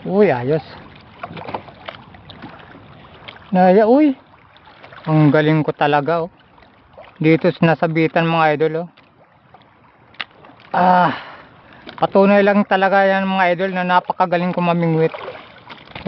Uy, ayos. Naya, uy. Ang galing ko talaga, oh. Dito nasabitan mga idol, oh. Patunay lang talaga yan mga idol na napakagaling ko mamingwit.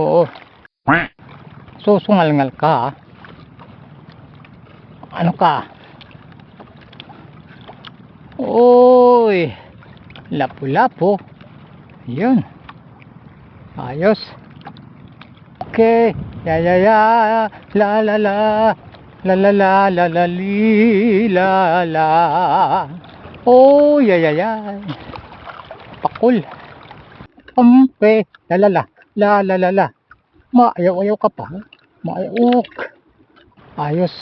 Oo. Susungal-ngal ka, ha? Ano ka? Uy. Lapu-lapo. Yun. Ayos. Okay. Ya ya ya. La la la. La la la la la li la la. Oh ya ya ya. Pakul. Ampe. La la la. La la la la. Maayaw-ayaw ka pa. Maayaw. Ayos.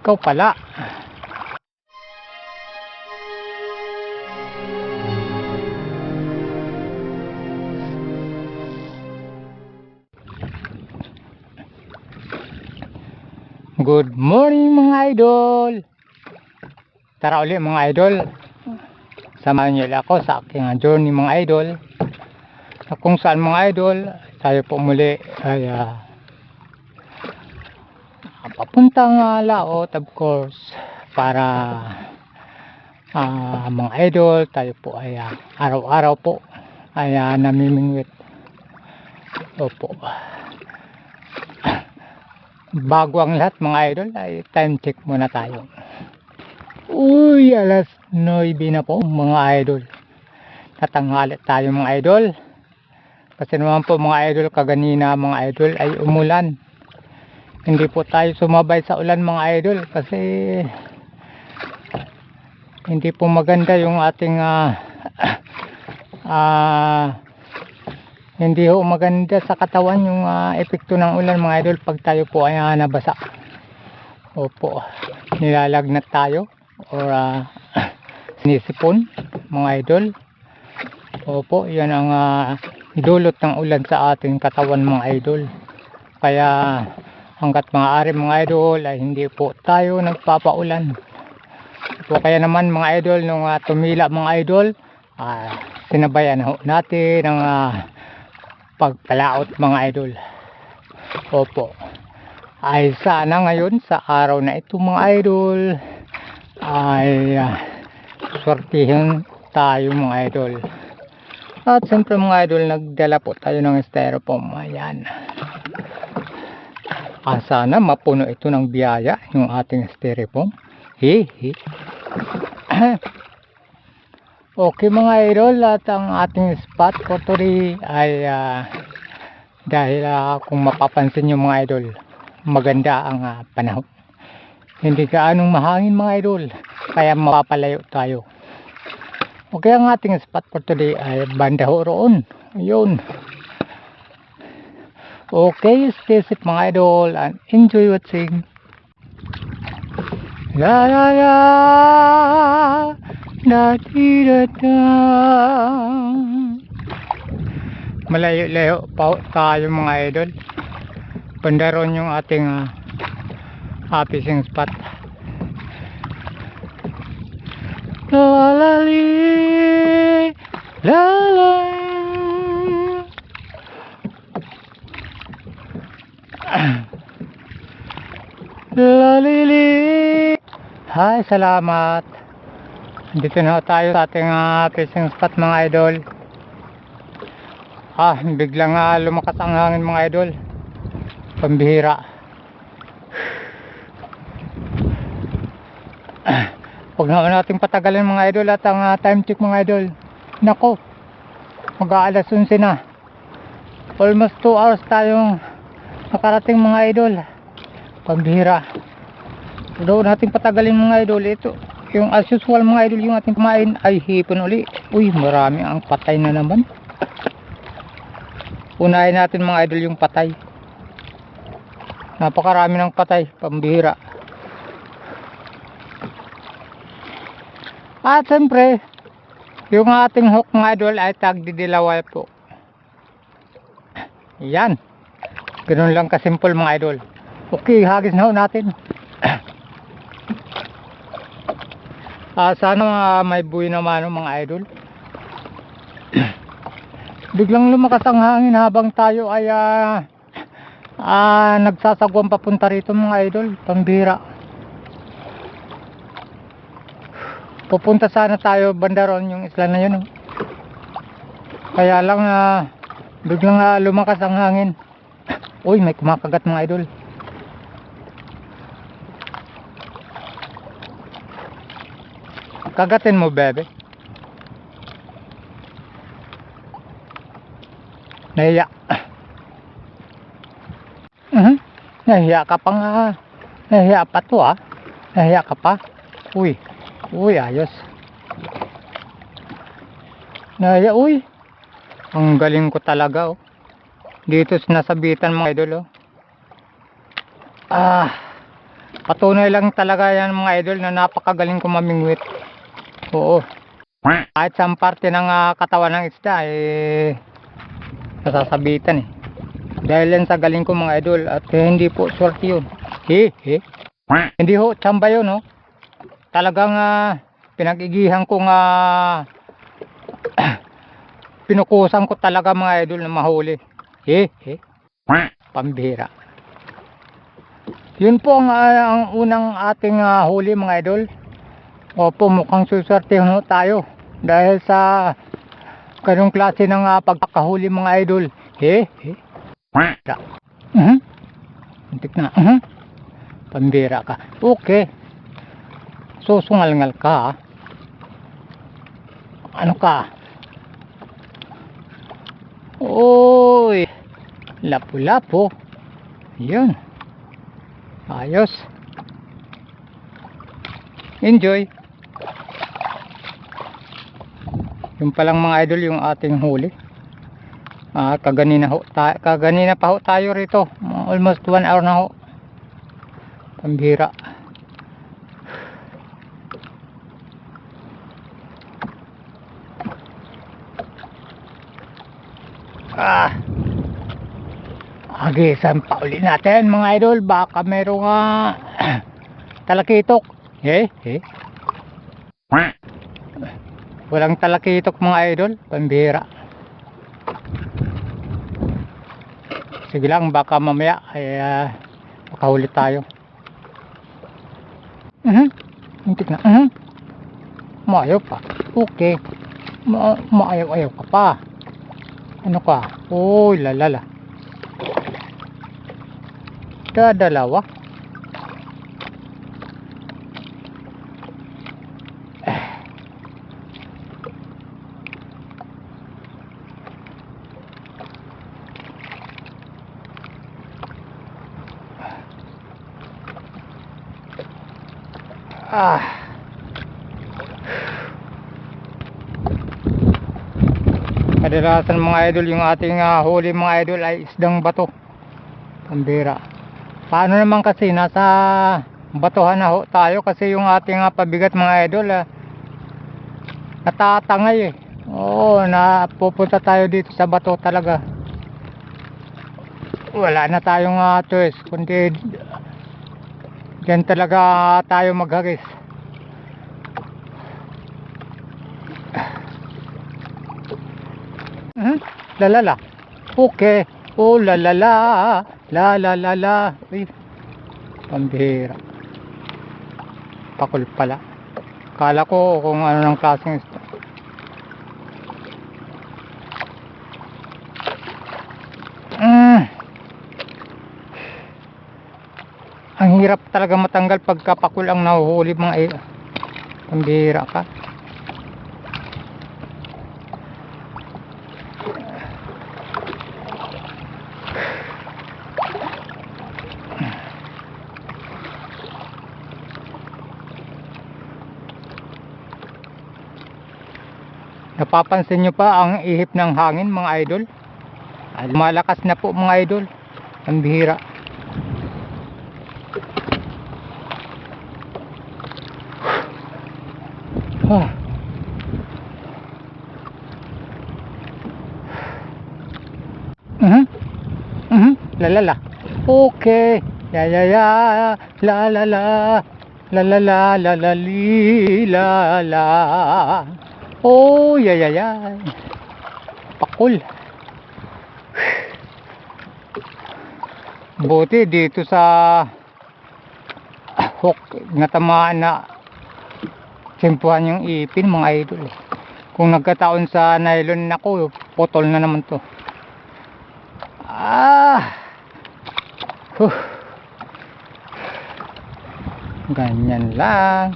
Ikaw pala. Good morning mga idol. Tara ulit mga idol. Samahan niyo ako sa aking journey mga idol. Kung saan mga idol, tayo po muli ay papuntang Laot of course. Para mga idol, tayo po ay araw-araw po ay namimingwit. Opo. Bago ang lahat mga idol ay time check muna tayo. Uy, alas 9 na po mga idol. Tatanghali tayo mga idol. Kasi naman po mga idol, kaganina mga idol ay umulan. Hindi po tayo sumabay sa ulan mga idol kasi hindi po maganda yung ating hindi ho maganda sa katawan yung epekto ng ulan mga idol pag tayo po ay nabasa. Opo, nilalagnat tayo or sinisipon mga idol. Opo, yan ang dulot ng ulan sa ating katawan mga idol. Kaya hanggat maaari mga idol ay hindi po tayo nagpapaulan. So kaya naman mga idol, nung tumila mga idol, sinabayan ho natin ang pagpalaot mga idol. Opo, ay sana ngayon sa araw na ito mga idol ay swertihin tayo mga idol. At siyempre mga idol, nagdala po tayo ng styrofoam. Ayan. Sana mapuno ito ng biyaya yung ating styrofoam. Okay mga idol, at ang ating spot for today ay dahil kung mapapansin nyo mga idol, maganda ang panahon. Hindi gaanong mahangin mga idol, kaya mapapalayo tayo. Okay, ang ating spot for today ay banda ho roon. Ayun. Okay, stay safe mga idol and enjoy watching. La la la, da di da da. Malayo-layo pa tayo mga idol. Banda roon yung ating fishing spot. La la li, la la. La li li. Hi, salamat. Dito na tayo sa ating fishing spot mga idol. Biglang lumakas ang hangin mga idol. Pambihira. Huwag na natin patagalin mga idol at ang time check mga idol. Nako, mag-aalas 11 na. Almost 2 hours tayong nakarating mga idol. Pambihira. Huwag natin patagalin mga idol. Ito, yung as usual mga idol, yung ating kumain ay hipon uli. Uy, marami ang patay na naman. Unahin natin mga idol yung patay. Napakarami ng patay. Pambihira. At siyempre, yung ating hook mga idol ay tagdidilaway po. Yan. Ganun lang kasimple mga idol. Okay, hagis na ho natin. Sana may buhay naman mga idol. Biglang lumakas ang hangin habang tayo ay nagsasagwang papunta rito mga idol. Pambira. Pupunta sana tayo banda ron, yung isla na yun. Kaya lang biglang lumakas ang hangin. Uy, may kumakagat mga idol. Kagatin mo, bebe. Nahiya. Nahiya ka pa nga. Nahiya pa to Nahiya ka pa. Uy. Uy, ayos. Nahiya, uy. Ang galing ko talaga Dito nasabitan mga idol patunay lang talaga yan mga idol na napakagaling ko mamingwit. Oo. Kahit sa parte ng katawan ng isda nasasabitan dahil yan sa galing ko mga idol at hindi po swerte yun. Hindi ho tsamba yun talagang pinag-igihan ko pinukusan ko talaga mga idol na mahuli. Pambihira. Yun po ang unang ating huli mga idol. Opo, mukhang suswerte tayo dahil sa ganong klase ng pagkakahuli mga idol. Muntik na. Pambira ka. Okay. Susungal-ngal ka Ano ka? Uy. Lapu-lapu. Yun. Ayos. Enjoy. Yung palang mga idol yung ating huli. Kaganina pa ho tayo rito. Almost 1 hour na ho. Pambira. Agisan pa uli natin mga idol. Baka merong talakitok. Walang talakitok mga idol. Pambira. Sige lang, baka mamaya ay makahuli tayo. Muntik na. Maayaw pa. Okay. Maayaw-ayaw ka pa. Ano ka? Uy, lalala. Dalawa. Kadalasan mga idol yung ating huli mga idol ay isdang bato. Pambira. Paano naman kasi nasa batuhan na ho tayo kasi yung ating pabigat mga idol natatangay napupunta tayo dito sa bato talaga. Wala na tayong choice kundi dyan talaga tayo maghagis. Lalala. Okay. Oh lalala. La. Uy. Pambihira. Pakul pala. Kala ko kung ano ng klaseng isda. Ang hirap talaga matanggal pagka pakul ang nahuhuli mga pambihira ka. Napapansin nyo pa ang ihip ng hangin mga idol? Malakas na po mga idol. Ang bihira. Lalala. Okay. Ya. La la li la la. Oh, ya. Pakul. Buti dito sa hook natamaan na simpuhan yung ipin mga idol. Kung nagkataon sa nylon, nako, putol na naman to. Huh. Ganyan lang.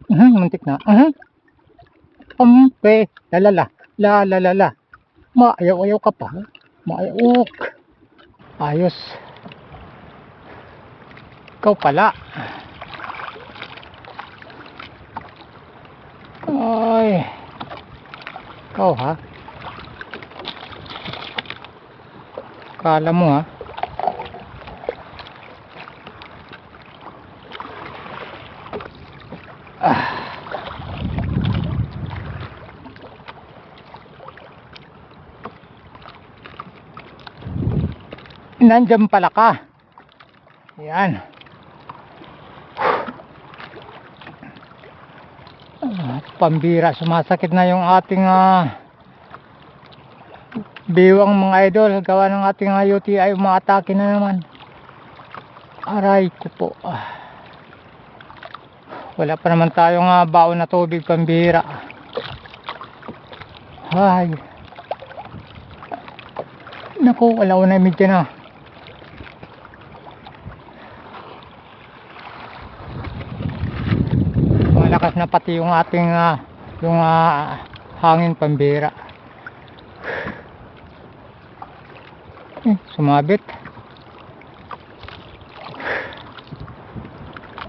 Muntik na. Pampe, lalala, la. Maayaw-ayaw ka pa. Maayok. Ayos. Ikaw pala. Ay. Ikaw ha. Kala mo ha. Nandyan pala ka. Yan. Pambira, sumasakit na yung ating biwang mga idol. Gawa ng ating UTI, umaatake na naman. Aray ko po. Wala pa naman tayong baon na tubig, pambira. Ay. Naku, wala ko na imidya na. Malakas na pati yung ating hangin, pambira. Sumabit.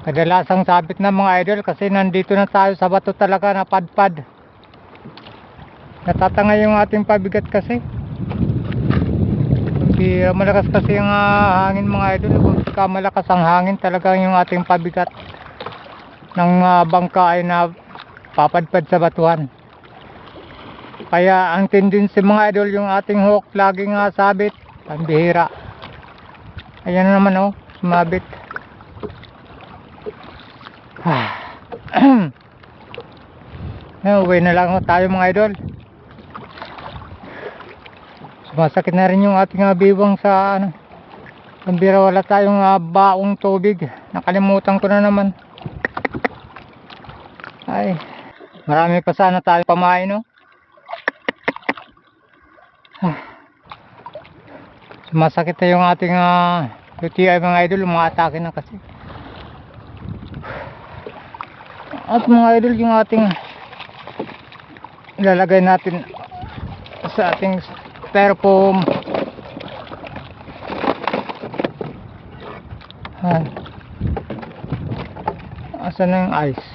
Kadalasang sabit na mga idol kasi nandito na tayo sa bato talaga na padpad. Natatangay yung ating pabigat kasi. Pambira, malakas kasi yung hangin mga idol. Pagka malakas ang hangin talaga yung ating pabigat ng bangka ay na papadpad sa batuhan. Kaya ang tendency mga idol, yung ating hook laging sabit, pambihira. Ayan na naman oh, sumabit. Uwi na lang tayo mga idol. Sumasakit na rin yung ating biwang sa pambihira, wala tayong baong tubig. Nakalimutan ko na naman. Ay, marami pa sana tayo pamain, no? Sumasakit na yung ating UTI mga idol, umaatake na kasi. At mga idol, yung ating ilalagay natin sa ating styrofoam. Asan na yung ice?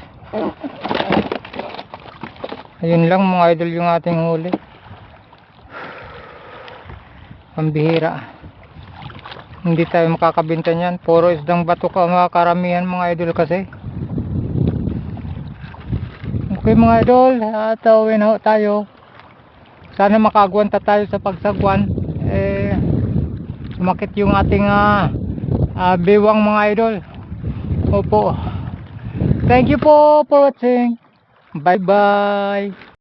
Ayun lang mga idol yung ating huli. Pambihira. Hindi tayo makakabinta niyan. Puro isdang bato ka mga karamihan mga idol kasi. Okay mga idol, at uwi na tayo. Sana makagwanta tayo sa pagsagwan. Sumakit yung ating biwang mga idol. Opo. Thank you po for watching. Bye bye.